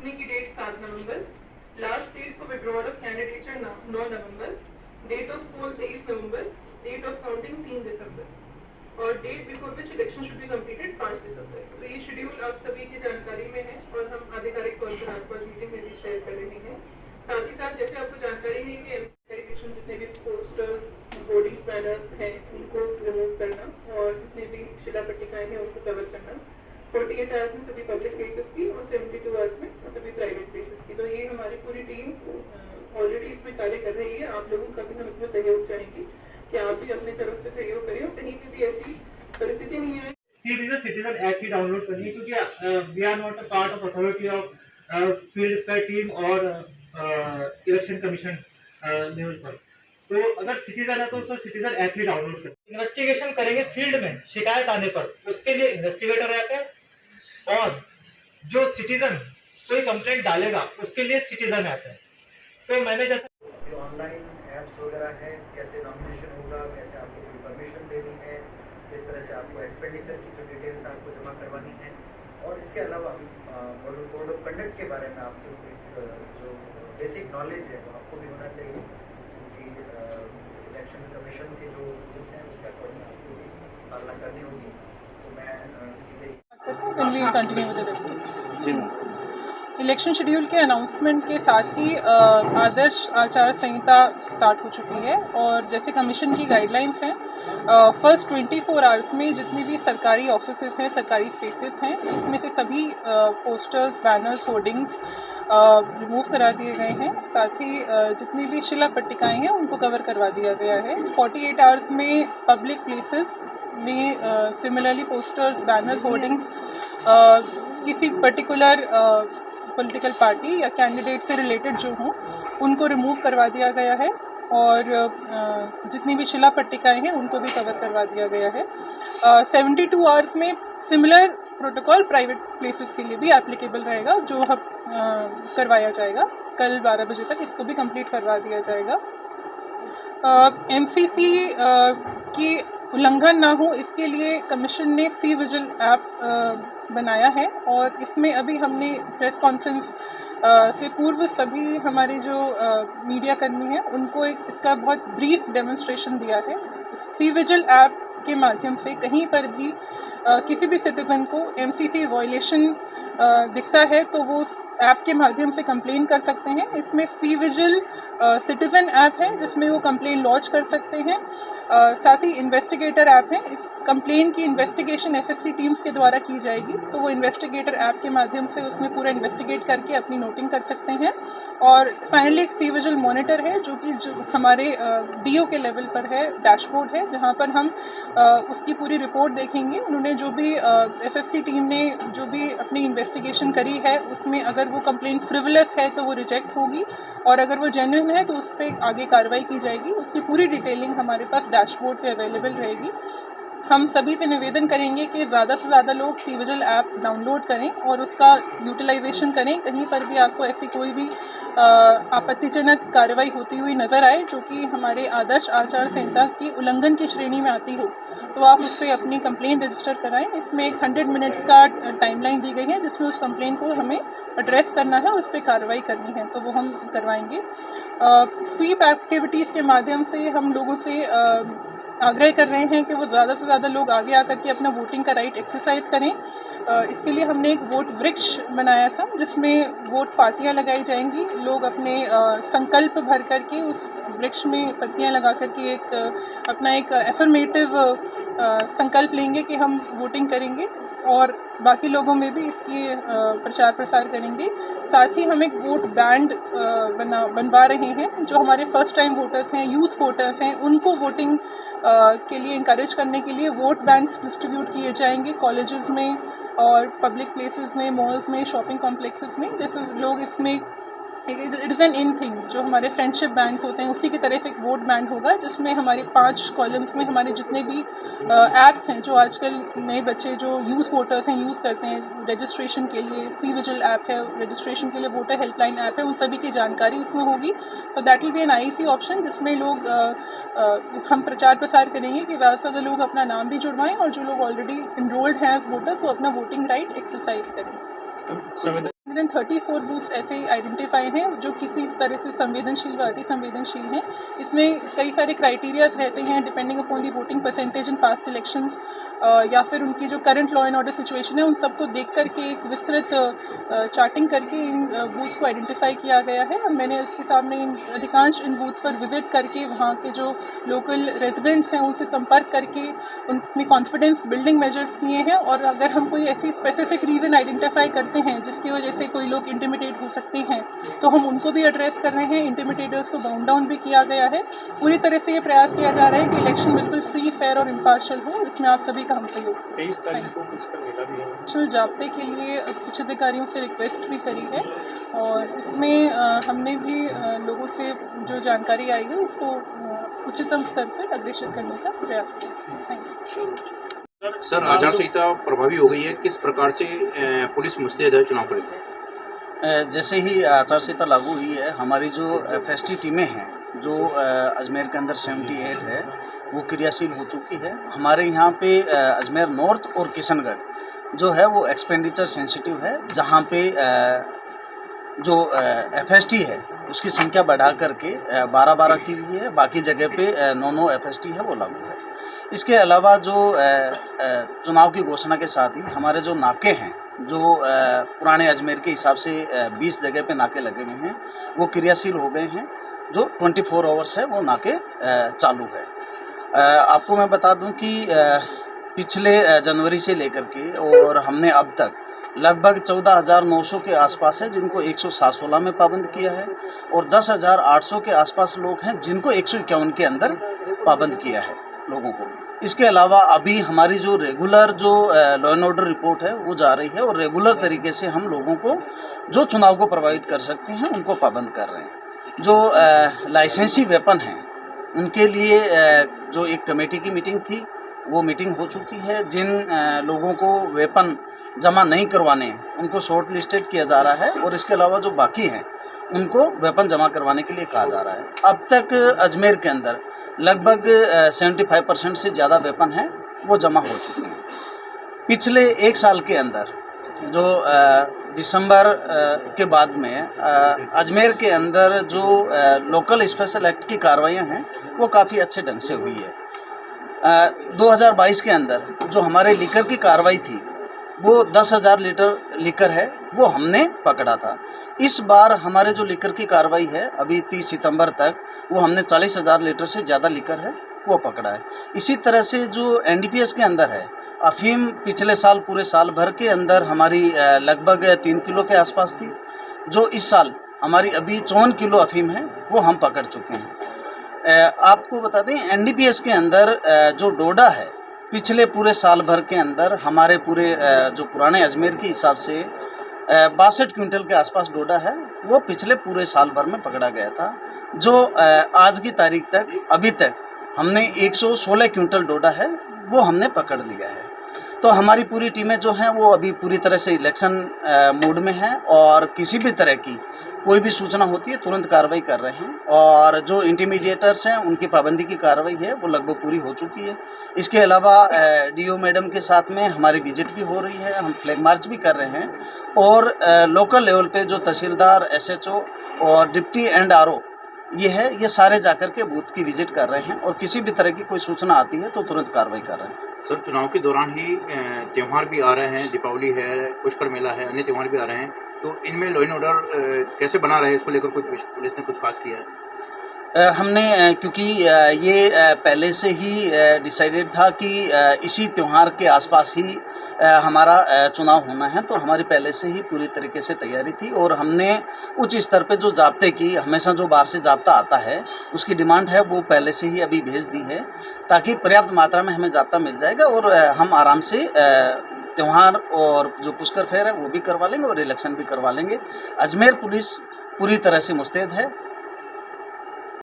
छूटने की date 7 November, last date for withdrawal of candidature 9 November, date of poll 23 November, date of counting 3 December और date before which election should be completed 5 December. तो ये schedule आप सभी की जानकारी में है और हम आधिकारिक तौर पर आपको आज मीटिंग में भी शेयर कर रहे हैं। साथ ही साथ जैसे आपको जानकारी है कि इलेक्शन जितने भी पोस्टर्स, बोर्डिंग बैनर्स हैं उनको रिमूव करना और जितने भी शिला पट्टिकाएं हैं उनको कवर करना, 48 आवर्स में सभी पब्लिक प्लेसेस की और 72 आवर्स में सभी प्राइवेट प्लेसेस की। तो ये हमारी पूरी टीम ऑलरेडी इसमें कार्य कर रही है। आप लोगों का भी हम इसमें सहयोग चाहेंगे कि आप भी अपनी तरफ से सहयोग करें और कहीं भी ऐसी परिस्थिति नहीं आए। सिटीजन ऐप ही डाउनलोड करनी है क्योंकि we are not a part of authority of field sky team और इलेक्शन कमीशन लेवल पर। तो अगर सिटीजन है तो उसको सिटीजन ऐप ही डाउनलोड करें। इन्वेस्टिगेशन करेंगे फील्ड में शिकायत आने पर, उसके लिए इन्वेस्टिगेटर ऐप है और जो सिटीजन कोई कंप्लेंट डालेगा उसके लिए सिटीजन ऐप है। तो मैंने जैसे ऑनलाइन ऐप्स वगैरह है, कैसे नॉमिनेशन होगा, कैसे आपको कोई परमिशन देनी है, किस तरह से आपको एक्सपेंडिचर की जो डिटेल्स आपको जमा करवानी है और इसके अलावा मॉडल कोड ऑफ कंडक्ट के बारे में आपको जो बेसिक नॉलेज है वो आपको भी होना चाहिए क्योंकि इलेक्शन कमीशन के जो रूल्स हैं उसके अकॉर्डिंग आपको भी पालना करनी होगी। तो मैं सीधे इलेक्शन शेड्यूल के अनाउंसमेंट के साथ ही आदर्श आचार संहिता स्टार्ट हो चुकी है और जैसे कमीशन की गाइडलाइंस हैं, फर्स्ट 24 आवर्स में जितनी भी सरकारी ऑफिसेस हैं, सरकारी स्पेसेस हैं, इसमें से सभी पोस्टर्स, बैनर्स, होर्डिंग्स रिमूव करा दिए गए हैं। साथ ही जितनी भी शिला पट्टिकाएँ हैं उनको कवर करवा दिया गया है। 48 आवर्स में पब्लिक प्लेसेस में सिमिलरली पोस्टर्स, बैनर्स, होर्डिंग्स किसी पर्टिकुलर पॉलिटिकल पार्टी या कैंडिडेट से रिलेटेड जो हों उनको रिमूव करवा दिया गया है और जितनी भी शिला पट्टिकाएँ हैं उनको भी कवर करवा दिया गया है। 72 आवर्स में सिमिलर प्रोटोकॉल प्राइवेट प्लेसेस के लिए भी एप्लीकेबल रहेगा, जो अब करवाया जाएगा। कल 12 बजे तक इसको भी कंप्लीट करवा दिया जाएगा। MCC की उल्लंघन ना हो इसके लिए कमीशन ने सी विजिल ऐप बनाया है और इसमें अभी हमने प्रेस कॉन्फ्रेंस से पूर्व सभी हमारे जो मीडिया कर्मी हैं उनको इसका बहुत ब्रीफ डेमोन्स्ट्रेशन दिया है। सी विजिल ऐप के माध्यम से कहीं पर भी किसी भी सिटीज़न को MCC वायलेशन दिखता है तो वो उस ऐप के माध्यम से कंप्लेन कर सकते हैं। इसमें सी विजिल सिटीज़न ऐप है जिसमें वो कंप्लेन लॉन्च कर सकते हैं। साथ ही इन्वेस्टिगेटर ऐप है। इस कंप्लेन की इन्वेस्टिगेशन FSC टीम्स के द्वारा की जाएगी, तो वो इन्वेस्टिगेटर ऐप के माध्यम से उसमें पूरा इन्वेस्टिगेट करके अपनी नोटिंग कर सकते हैं। और फाइनली एक सी विजिल मॉनिटर है जो हमारे DO के लेवल पर है, डैशबोर्ड है, जहाँ पर हम उसकी पूरी रिपोर्ट देखेंगे। उन्होंने जो भी FSC टीम ने जो भी अपनी इन्वेस्टिगेशन करी है उसमें अगर वो कंप्लेन फ्रिवलस है तो वो रिजेक्ट होगी और अगर वो जेन्युइन है तो उस पर आगे कार्रवाई की जाएगी। उसकी पूरी डिटेलिंग हमारे पास डैशबोर्ड पे अवेलेबल रहेगी। हम सभी से निवेदन करेंगे कि ज़्यादा से ज़्यादा लोग सी विजिल ऐप डाउनलोड करें और उसका यूटिलाइजेशन करें। कहीं पर भी आपको ऐसी कोई भी आपत्तिजनक कार्रवाई होती हुई नज़र आए जो कि हमारे आदर्श आचार संहिता की उल्लंघन की श्रेणी में आती हो, तो आप उस पर अपनी कंप्लेंट रजिस्टर कराएं। इसमें एक 100 मिनट्स का टाइमलाइन दी गई है जिसमें उस कंप्लेंट को हमें एड्रेस करना है, उस पर कार्रवाई करनी है, तो वो हम करवाएंगे। स्वीप एक्टिविटीज़ के माध्यम से हम लोगों से आग्रह कर रहे हैं कि वो ज़्यादा से ज़्यादा लोग आगे आकर के अपना वोटिंग का राइट एक्सरसाइज करें। इसके लिए हमने एक वोट वृक्ष बनाया था जिसमें वोट पातियाँ लगाई जाएंगी। लोग अपने संकल्प भर करके उस वृक्ष में पत्तियाँ लगा करके अपना एक एफर्मेटिव संकल्प लेंगे कि हम वोटिंग करेंगे और बाकी लोगों में भी इसकी प्रचार प्रसार करेंगे। साथ ही हम एक वोट बैंड बनवा रहे हैं। जो हमारे फर्स्ट टाइम वोटर्स हैं, यूथ वोटर्स हैं, उनको वोटिंग के लिए इंकरेज करने के लिए वोट बैंड्स डिस्ट्रीब्यूट किए जाएंगे कॉलेजेस में और पब्लिक प्लेसेस में, मॉल्स में, शॉपिंग कॉम्प्लेक्सेस में। जैसे लोग इसमें it is an in thing, जो हमारे फ्रेंडशिप बैंड्स होते हैं उसी की तरह से एक वोट बैंड होगा जिसमें हमारे 5 कॉलम्स में हमारे जितने भी ऐप्स हैं जो आजकल नए बच्चे जो यूथ वोटर्स हैं यूज़ करते हैं रजिस्ट्रेशन के लिए, सी विजिल ऐप है रजिस्ट्रेशन के लिए, वोटर हेल्पलाइन ऐप है, उन सभी की जानकारी उसमें होगी। तो that will be an IC option जिसमें लोग हम प्रचार प्रसार करेंगे कि ज़्यादा से ज़्यादा लोग अपना नाम भी जुड़वाएँ और जो लोग ऑलरेडी इनरोल्ड हैं एज वोटर्स वो अपना वोटिंग राइट एक्सरसाइज करें। 134 बूथ्स ऐसे आइडेंटिफाई हैं जो किसी तरह से संवेदनशील व अति संवेदनशील हैं। इसमें कई सारे क्राइटेरियाज रहते हैं depending upon the voting percentage in past elections, या फिर उनकी जो current law and order situation है उन सबको देख करके एक विस्तृत चार्टिंग करके इन बूथ्स को आइडेंटिफाई किया गया है। और मैंने उसके सामने अधिकांश इन बूथ्स पर विजिट करके वहाँ के जो लोकल रेजिडेंट्स हैं उनसे संपर्क करके उनमें कॉन्फिडेंस बिल्डिंग मेजर्स किए हैं। और अगर हम कोई ऐसी स्पेसिफिक रीज़न आइडेंटिफाई करते हैं जिसकी वजह से कोई लोग इंटिमिडेट हो सकते हैं तो हम उनको भी एड्रेस कर रहे हैं। इंटिमिडेटर्स को बाउंड डाउन भी किया गया है। पूरी तरह से ये प्रयास किया जा रहा है कि इलेक्शन बिल्कुल फ्री, फेयर और इम्पार्शियल हो। इसमें आप सभी का हम सहयोग। 23 तारीख को पुष्कर मेला भी है। नेशनल जाब्ते के लिए कुछ अधिकारियों से रिक्वेस्ट भी करी है और इसमें हमने भी लोगों से जो जानकारी आई है उसको उच्चतम स्तर पर अग्रेषित करने का प्रयास किया। Thank you. सर, आचार संहिता प्रभावी हो गई है, किस प्रकार से पुलिस मुस्तैद है चुनाव को लेकर? जैसे ही आचार संहिता लागू हुई है, हमारी जो FST टीमें हैं जो अजमेर के अंदर 78 है वो क्रियाशील हो चुकी है। हमारे यहाँ पे अजमेर नॉर्थ और किशनगढ़ जो है वो एक्सपेंडिचर सेंसिटिव है, जहाँ पे जो FST है उसकी संख्या बढ़ा करके 12-12 की हुई है। बाकी जगह पे 9 FST है वो लागू है। इसके अलावा जो चुनाव की घोषणा के साथ ही हमारे जो नाके हैं जो पुराने अजमेर के हिसाब से 20 जगह पे नाके लगे हुए हैं वो क्रियाशील हो गए हैं। जो 24 आवर्स है वो नाके चालू है। आपको मैं बता दूं कि पिछले जनवरी से लेकर के और हमने अब तक लगभग 14,900 के आसपास है जिनको 116 में पाबंद किया है और 10,800 के आसपास लोग हैं जिनको 151 के अंदर पाबंद किया है लोगों को। इसके अलावा अभी हमारी जो रेगुलर जो लॉ एंड ऑर्डर रिपोर्ट है वो जा रही है और रेगुलर तरीके से हम लोगों को जो चुनाव को प्रभावित कर सकते हैं उनको पाबंद कर रहे हैं। जो लाइसेंसी वेपन हैं उनके लिए जो एक कमेटी की मीटिंग थी वो मीटिंग हो चुकी है। जिन लोगों को वेपन जमा नहीं करवाने हैं उनको शॉर्ट लिस्टेड किया जा रहा है और इसके अलावा जो बाकी हैं उनको वेपन जमा करवाने के लिए कहा जा रहा है। अब तक अजमेर के अंदर लगभग 75% से ज़्यादा वेपन हैं वो जमा हो चुके हैं। पिछले एक साल के अंदर जो दिसंबर के बाद में अजमेर के अंदर जो लोकल स्पेशल एक्ट की कार्रवाइयाँ हैं वो काफ़ी अच्छे ढंग से हुई है। 2022 के अंदर जो हमारे लीकर की कार्रवाई थी वो 10,000 लीटर लीकर है वो हमने पकड़ा था। इस बार हमारे जो लीकर की कार्रवाई है अभी 30 सितंबर तक वो हमने 40,000 लीटर से ज़्यादा लीकर है वो पकड़ा है। इसी तरह से जो NDPS के अंदर है अफीम पिछले साल पूरे साल भर के अंदर हमारी लगभग 3 किलो के आसपास थी। जो इस साल हमारी अभी 54 किलो अफीम है वो हम पकड़ चुके हैं। आपको बता दें NDPS के अंदर जो डोडा है पिछले पूरे साल भर के अंदर हमारे पूरे जो पुराने अजमेर के हिसाब से 62 क्विंटल के आसपास डोडा है वो पिछले पूरे साल भर में पकड़ा गया था। जो आज की तारीख तक अभी तक हमने 116 क्विंटल डोडा है वो हमने पकड़ लिया है। तो हमारी पूरी टीमें जो हैं वो अभी पूरी तरह से इलेक्शन मूड में हैं और किसी भी तरह की कोई भी सूचना होती है तुरंत कार्रवाई कर रहे हैं। और जो इंटीमीडिएटर्स हैं उनकी पाबंदी की कार्रवाई है वो लगभग पूरी हो चुकी है। इसके अलावा DO मैडम के साथ में हमारी विजिट भी हो रही है, हम फ्लैग मार्च भी कर रहे हैं और लोकल लेवल पे जो तहसीलदार, SHO और डिप्टी एंड RO ये सारे जाकर के बूथ की विजिट कर रहे हैं और किसी भी तरह की कोई सूचना आती है तो तुरंत कार्रवाई कर रहे हैं। सर, चुनाव के दौरान ही त्यौहार भी आ रहे हैं, दीपावली है, पुष्कर मेला है, अन्य त्यौहार भी आ रहे हैं, तो इनमें लॉ एंड ऑर्डर कैसे बना रहे हैं, इसको लेकर कुछ पुलिस ने कुछ खास किया है? हमने क्योंकि ये पहले से ही डिसाइडेड था कि इसी त्यौहार के आसपास ही हमारा चुनाव होना है, तो हमारी पहले से ही पूरी तरीके से तैयारी थी और हमने उच्च स्तर पे जो जाब्ते की हमेशा जो बाहर से जाब्ता आता है उसकी डिमांड है वो पहले से ही अभी भेज दी है ताकि पर्याप्त मात्रा में हमें जाब्ता मिल जाएगा और हम आराम से त्यौहार और जो पुष्कर फेयर है वो भी करवा लेंगे और इलेक्शन भी करवा लेंगे। अजमेर पुलिस पूरी तरह से मुस्तैद है